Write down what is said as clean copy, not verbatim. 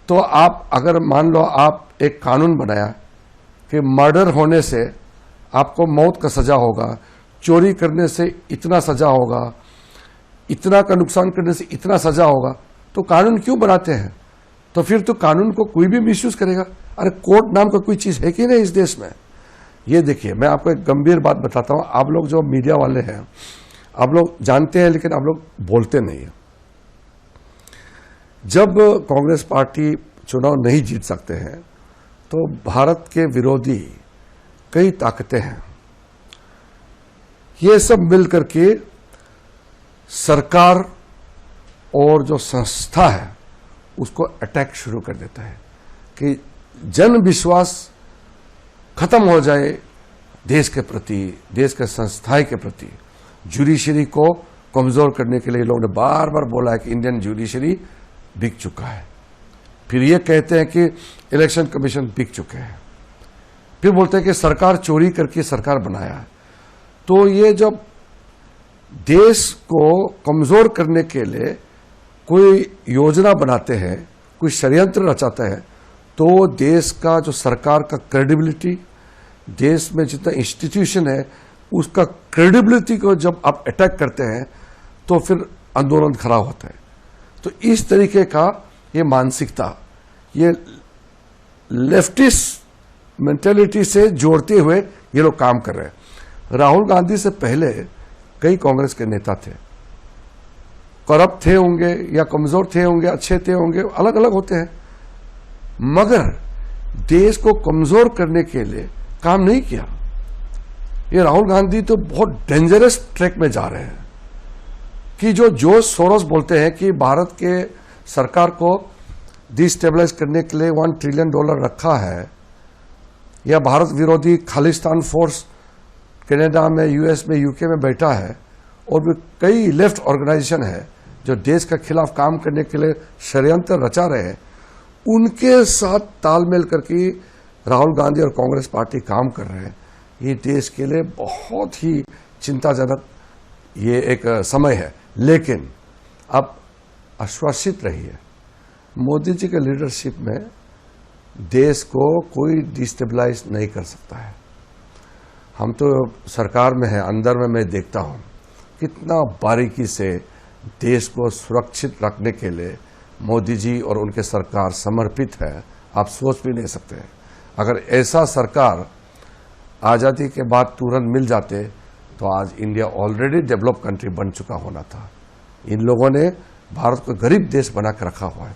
तो आप अगर मान लो आप एक कानून बनाया कि मर्डर होने से आपको मौत का सजा होगा, चोरी करने से इतना सजा होगा, इतना का नुकसान करने से इतना सजा होगा, तो कानून क्यों बनाते हैं? तो फिर तो कानून को कोई भी मिसयूज करेगा। अरे कोर्ट नाम का कोई चीज है कि नहीं इस देश में? ये देखिए, मैं आपको एक गंभीर बात बताता हूं। आप लोग जो मीडिया वाले हैं, आप लोग जानते हैं लेकिन आप लोग बोलते नहीं है। जब कांग्रेस पार्टी चुनाव नहीं जीत सकते हैं तो भारत के विरोधी कई ताकतें हैं, ये सब मिलकर के सरकार और जो संस्था है उसको अटैक शुरू कर देता है कि जन विश्वास खत्म हो जाए देश के प्रति, देश के संस्थाएं के प्रति। जुडिशरी को कमजोर करने के लिए लोगों ने बार बार बोला है कि इंडियन जुडिशरी बिक चुका है। फिर ये कहते हैं कि इलेक्शन कमीशन बिक चुके हैं। फिर बोलते हैं कि सरकार चोरी करके सरकार बनाया है। तो ये जब देश को कमजोर करने के लिए कोई योजना बनाते हैं, कोई षड्यंत्र रचाते हैं, तो देश का जो सरकार का क्रेडिबिलिटी, देश में जितना इंस्टीट्यूशन है उसका क्रेडिबिलिटी को जब आप अटैक करते हैं तो फिर आंदोलन खड़ा होता है। तो इस तरीके का ये मानसिकता, ये लेफ्टिस्ट मेंटेलिटी से जोड़ते हुए ये लोग काम कर रहे हैं। राहुल गांधी से पहले कई कांग्रेस के नेता थे, करप्ट थे होंगे या कमजोर थे होंगे, अच्छे थे होंगे, अलग अलग होते हैं, मगर देश को कमजोर करने के लिए काम नहीं किया। ये राहुल गांधी तो बहुत डेंजरस ट्रैक में जा रहे हैं कि जो जॉर्ज सोरोस बोलते हैं कि भारत के सरकार को डिस्टेबलाइज करने के लिए $1 ट्रिलियन रखा है, या भारत विरोधी खालिस्तान फोर्स कनाडा में, यूएस में, यूके में बैठा है, और भी कई लेफ्ट ऑर्गेनाइजेशन है जो देश के खिलाफ काम करने के लिए षड्यंत्र रचा रहे हैं, उनके साथ तालमेल करके राहुल गांधी और कांग्रेस पार्टी काम कर रहे हैं। ये देश के लिए बहुत ही चिंताजनक ये एक समय है। लेकिन अब आश्वासित रहिए, मोदी जी के लीडरशिप में देश को कोई डिस्टेबलाइज नहीं कर सकता है। हम तो सरकार में हैं, अंदर में मैं देखता हूं कितना बारीकी से देश को सुरक्षित रखने के लिए मोदी जी और उनके सरकार समर्पित है, आप सोच भी नहीं सकते। अगर ऐसा सरकार आज़ादी के बाद तुरंत मिल जाते तो आज इंडिया ऑलरेडी डेवलप कंट्री बन चुका होना था। इन लोगों ने भारत को गरीब देश बना कर रखा हुआ है।